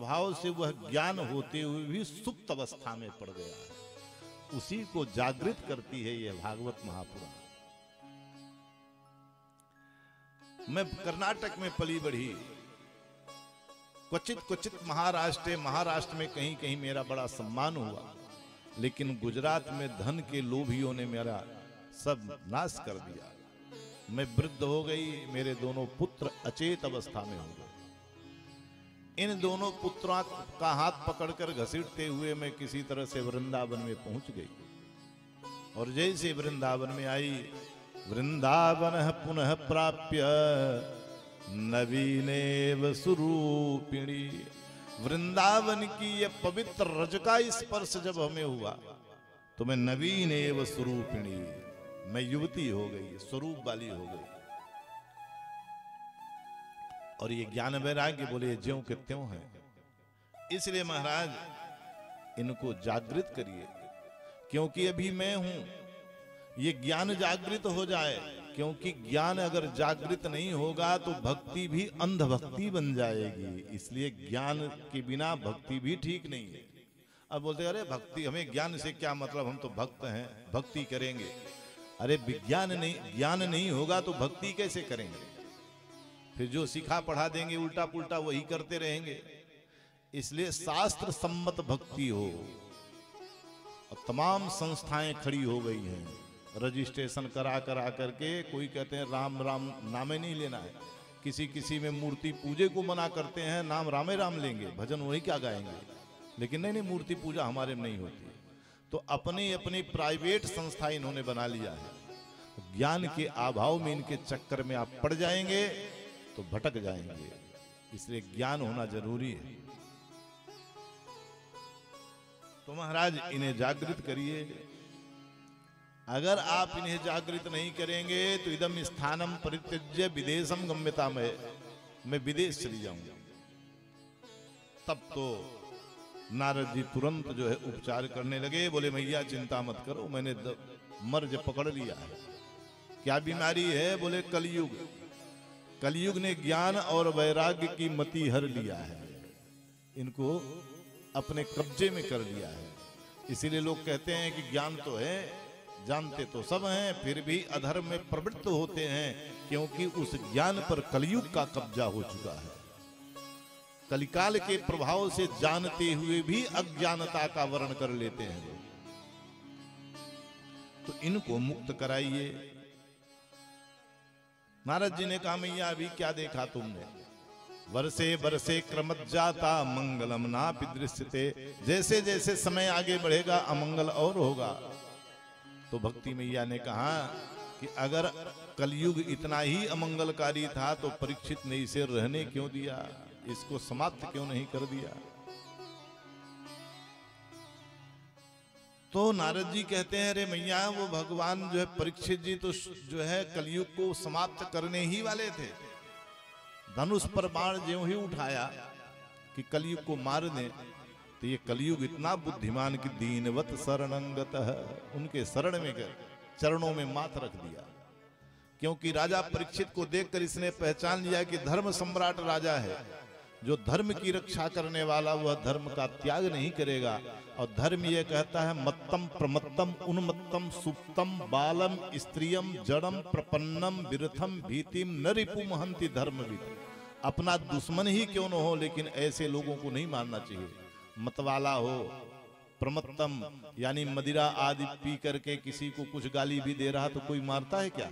प्रभाव से वह ज्ञान होते हुए भी सुप्त अवस्था में पड़ गया है, उसी को जागृत करती है यह भागवत महापुराण। मैं कर्नाटक में पली बढ़ी, क्वचित क्वचित महाराष्ट्र में कहीं कहीं मेरा बड़ा सम्मान हुआ, लेकिन गुजरात में धन के लोभियों ने मेरा सब नाश कर दिया। मैं वृद्ध हो गई, मेरे दोनों पुत्र अचेत अवस्था में हो गए। इन दोनों पुत्रों का हाथ पकड़कर घसीटते हुए मैं किसी तरह से वृंदावन में पहुंच गई, और जैसे वृंदावन में आई, वृंदावन पुनः प्राप्य नवीनेव स्वरूपिणी। वृंदावन की यह पवित्र रज का स्पर्श जब हमें हुआ तो मैं नवीनेव स्वरूपिणी, मैं युवती हो गई, स्वरूप वाली हो गई। और ये ज्ञान वैराग्य बोले ज्यों के त्यों है। इसलिए महाराज इनको जागृत करिए, क्योंकि अभी मैं हूं, ये ज्ञान जागृत हो जाए, क्योंकि ज्ञान अगर जागृत नहीं होगा तो भक्ति भी अंधभक्ति बन जाएगी। इसलिए ज्ञान के बिना भक्ति भी ठीक नहीं है। अब बोलते अरे भक्ति, हमें ज्ञान से क्या मतलब, हम तो भक्त हैं, भक्ति करेंगे। अरे विज्ञान नहीं, ज्ञान नहीं होगा तो भक्ति कैसे करेंगे? फिर जो सिखा पढ़ा देंगे उल्टा पुल्टा वही करते रहेंगे। इसलिए शास्त्र सम्मत भक्ति हो। और तमाम संस्थाएं खड़ी हो गई हैं, रजिस्ट्रेशन करा करके। कोई कहते हैं राम राम नामे नहीं लेना है, किसी में मूर्ति पूजे को मना करते हैं, नाम रामे राम लेंगे, भजन वही क्या गाएंगे। लेकिन नहीं, मूर्ति पूजा हमारे में नहीं होती। तो अपनी प्राइवेट संस्था इन्होंने बना लिया है। ज्ञान के अभाव में इनके चक्कर में आप पड़ जाएंगे तो भटक जाएंगे। इसलिए ज्ञान होना जरूरी है। तो महाराज इन्हें जागृत करिए। अगर आप इन्हें जागृत नहीं करेंगे तो इदम स्थानम परित्यज्य विदेशम गम्यता में, मैं विदेश चली जाऊंगा। तब तो नारद जी तुरंत जो है उपचार करने लगे। बोले मैया चिंता मत करो, मैंने मर्ज पकड़ लिया है। क्या बीमारी है? बोले कलयुग। कलयुग ने ज्ञान और वैराग्य की मति हर लिया है, इनको अपने कब्जे में कर लिया है। इसीलिए लोग कहते हैं कि ज्ञान तो है, जानते तो सब हैं, फिर भी अधर्म में प्रवृत्त होते हैं, क्योंकि उस ज्ञान पर कलयुग का कब्जा हो चुका है। कलिकाल के प्रभाव से जानते हुए भी अज्ञानता का वर्ण कर लेते हैं लोग। तो इनको मुक्त कराइए। नारद जी ने कहा मैया अभी क्या देखा तुमने? वर्षे वर्षे क्रमत जाता मंगलम ना दृश्यते। जैसे जैसे समय आगे बढ़ेगा अमंगल और होगा। तो भक्ति मैया ने कहा कि अगर कलयुग इतना ही अमंगलकारी था तो परीक्षित ने इसे रहने क्यों दिया, इसको समाप्त क्यों नहीं कर दिया? तो नारद जी कहते हैं अरे मैया वो भगवान जो है परीक्षित जी तो जो है कलयुग को समाप्त करने ही वाले थे। धनुष पर बाण ज्यों ही उठाया कि कलयुग को मार दें, तो ये कलयुग इतना बुद्धिमान कि दीनवत शरणंगतः, उनके शरण में गए, चरणों में माथ रख दिया। क्योंकि राजा परीक्षित को देखकर इसने पहचान लिया कि धर्म सम्राट राजा है। जो धर्म की रक्षा करने वाला वह धर्म का त्याग नहीं करेगा। और धर्म यह कहता है मत्तम प्रमत्तम उन्मत्तम सुप्तम बालम स्त्रियम जड़म प्रपन्नम विरथम भीतिम न रिपु महंति धर्मविद। अपना दुश्मन ही क्यों न हो, लेकिन ऐसे लोगों को नहीं मारना चाहिए। मतवाला हो, प्रमत्तम यानी मदिरा आदि पी करके किसी को कुछ गाली भी दे रहा तो कोई मारता है क्या?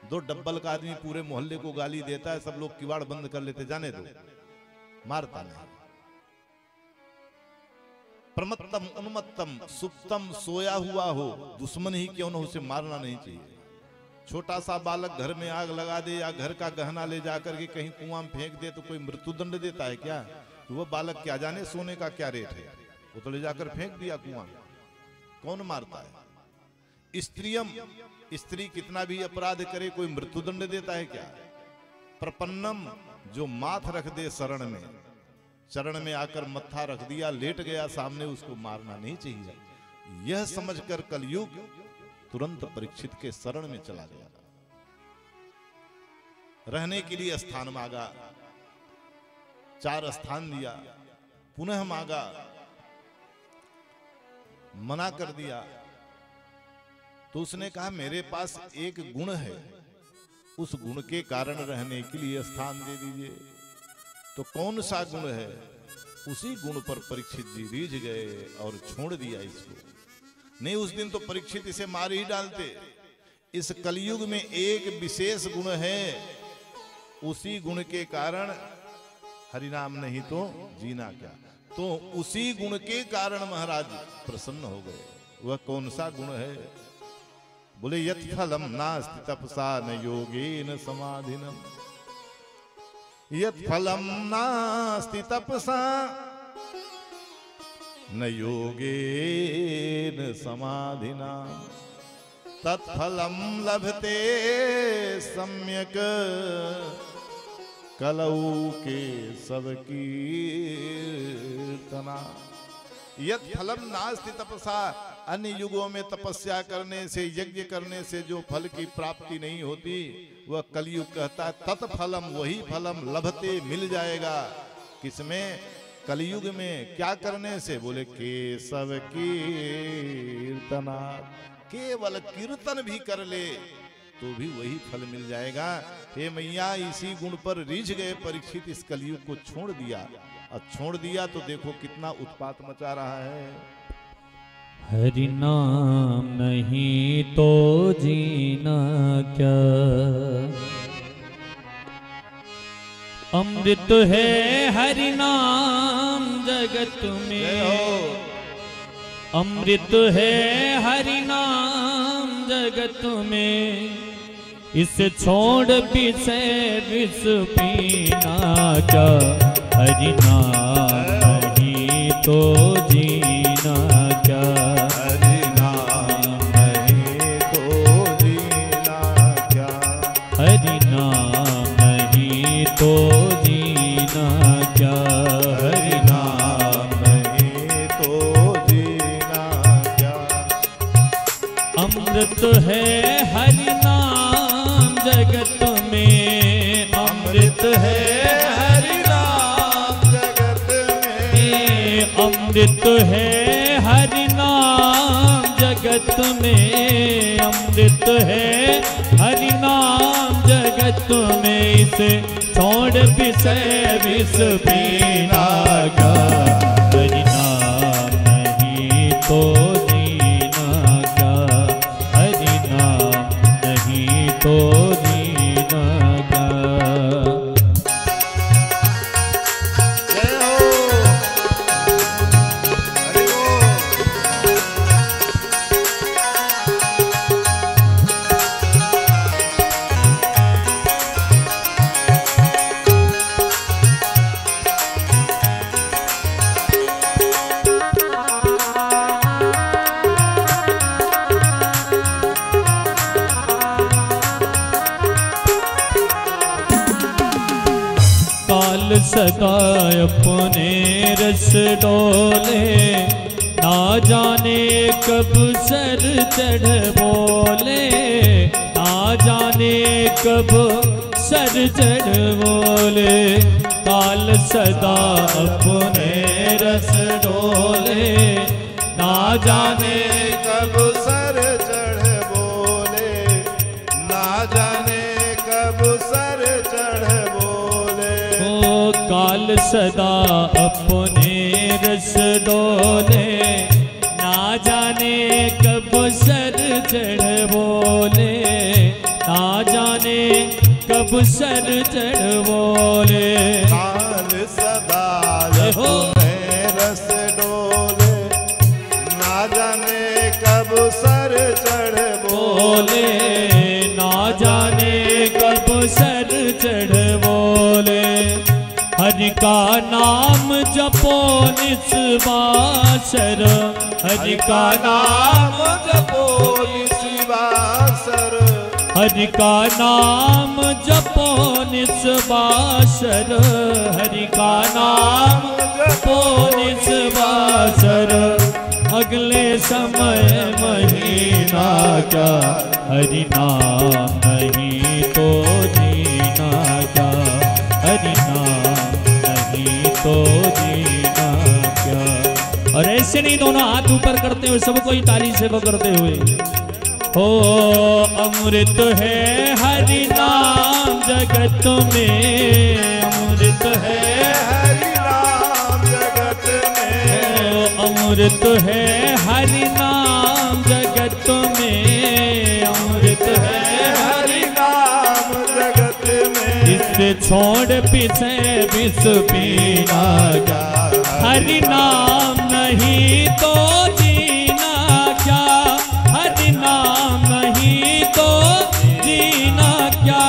दो डब्बल का आदमी पूरे मोहल्ले को गाली देता है, सब लोग किवाड़ बंद कर लेते, जाने दो, मारता नहीं। प्रमत्तम उन्मत्तम सुप्तम, सोया हुआ हो, दुश्मन ही क्यों न हो, उसे मारना नहीं चाहिए। छोटा सा बालक घर में आग लगा दे या घर का गहना ले जाकर के कहीं कुआं में फेंक दे तो कोई मृत्युदंड देता है क्या? वो बालक क्या जाने सोने का क्या रेट है, वो तो ले जाकर फेंक दिया कुआं में, कौन मारता है? स्त्रियम, स्त्री कितना भी अपराध करे कोई मृत्युदंड देता है क्या? प्रपन्नम, जो माथ रख दे शरण में, चरण में आकर मत्था रख दिया, लेट गया सामने, उसको मारना नहीं चाहिए। यह समझकर कलयुग तुरंत परीक्षित के शरण में चला गया, रहने के लिए स्थान मांगा। 4 स्थान दिया, पुनः मांगा, मना कर दिया। तो उसने कहा मेरे पास एक गुण है, उस गुण के कारण रहने के लिए स्थान दे दीजिए। तो कौन सा गुण है? उसी गुण पर परीक्षित जी रीझ गए और छोड़ दिया इसको। नहीं, उस दिन तो परीक्षित इसे मार ही डालते। इस कलयुग में एक विशेष गुण है, उसी गुण के कारण हरिनाम नहीं तो जीना क्या। तो उसी गुण के कारण महाराज प्रसन्न हो गए। वह कौन सा गुण है? बोले यत् फलम नास्ति तपसा न योगेन समाधिनम। यत् फलम नास्ति तपसा न योगेन समाधिना तत्फलम लभते सम्यक कलौ के सब कीर्तना। यत् फलम नास्ति तपसा, अन्य युगों में तपस्या करने से, यज्ञ करने से जो फल की प्राप्ति नहीं होती, वह कलयुग कहता है तत्फलम, वही फलम लभते, मिल जाएगा। किसमें? कलयुग में। क्या करने से? बोले केशव कीर्तना, केवल कीर्तन भी कर ले तो भी वही फल मिल जाएगा। हे मैया, इसी गुण पर रीझ गए परीक्षित, इस कलयुग को छोड़ दिया। और छोड़ दिया तो देखो कितना उत्पात मचा रहा है। हरि नाम नहीं तो जीना क्या, अमृत है हरि नाम जगत में। अमृत है हरि नाम जगत में, इसे छोड़ विषय विष पीना क्या। हरि नाम नहीं तो जीना क्या। हरि नाम नहीं तो जीना क्या। हरि नाम नहीं तो जीना क्या। हरि नाम नहीं तो जीना क्या। अमृत है हरि नाम जगत में। अमृत है हरि नाम जगत में। अमृत है हरि नाम जगत में। अमृत है हरि नाम जगत में, इसे छोड़ विषय विष पीना का। हरि नाम नहीं तो जीना क्या। हरि नाम नहीं तो जीना क्या। जय हो। हरि बोल। काल सदा अपने रस डोले, ना जाने कब सर चढ़ बोले। ना जाने कब सर चढ़ बोले। काल सदा अपने रस डोले, ना जाने कब सर चढ़ बोले। ना जाने कब सर चढ़ बोले। ओ काल सदा अपने रस डोले, ना जाने कब सर चढ़ बोले। ना जाने कब सर चढ़ बोले। काल सदा अपने रस डोले, ना जाने कब सर चढ़ बोले। ना जाने कब सर चढ़ बोले। हरि का नाम जपो निस्वासर। हरि का नाम जपो निस्वासर। हरि का नाम जपो निस्वासर। हरि का नाम जपो निस्वासर। अगले समय महीना क्या, हरि नाम नहीं तो जीना क्या। हरि नाम नहीं और ऐसे नहीं दोनों हाथ ऊपर करते हुए सबको ही ताली से पकड़ते हुए। ओ अमृत है हरि नाम जगत में, अमृत है हरि नाम जगत में, ओ अमृत है हरि नाम जगत में, अमृत है हरि नाम जगत में। इसे छोड़ पीछे विष पीना क्या, हरि नाम नहीं तो जीना क्या, हरि नाम नहीं तो जीना क्या।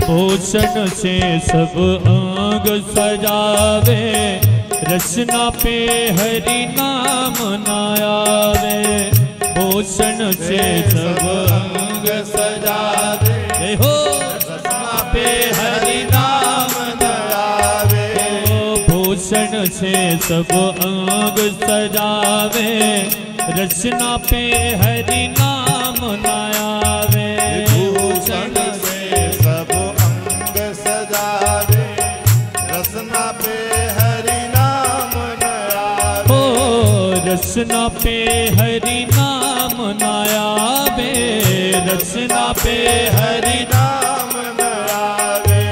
भूषण से सब अंग सजावे, रचना पे हरि नाम न आवे। भूषण से सब अंग सजावे हो, रचना पे हरि नाम न आवे। भूषण से सब अंग सजावे, रचना पे हरि नाम न आवे। भूषण से सब अंग सजावे, रसना पे हरि नाम न आवे। ओ रचना पे हरि नाम न आवे, रचना पे हरि नाम न आवे।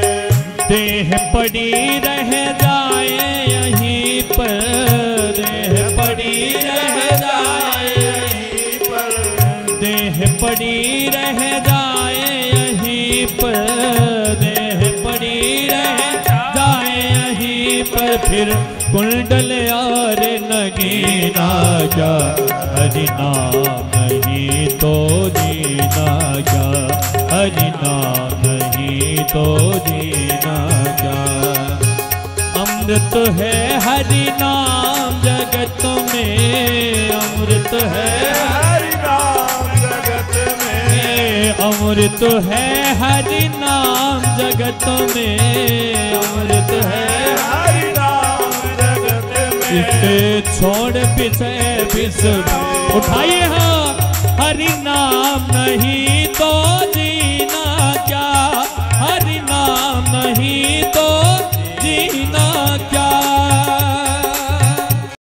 देह पड़ी रह जाए यहीं पर, देह पड़ी रह जाए यहीं पर, देह पड़ी रह जाए यहीं पर, देह पड़ी रह जाए यहीं पर। फिर कुंडल यार नगीना क्या, हरि नाम नहीं तो जीना क्या, हरि नाम नहीं तो जीना क्या। अमृत है हरि नाम जगत में, अमृत है हरि नाम जगत में, अमृत है हरि नाम जगत में, अमृत है हरि नाम जगत में। इसे छोड़ पीछे विष उठाइए हाँ, हरि नाम नहीं तो जी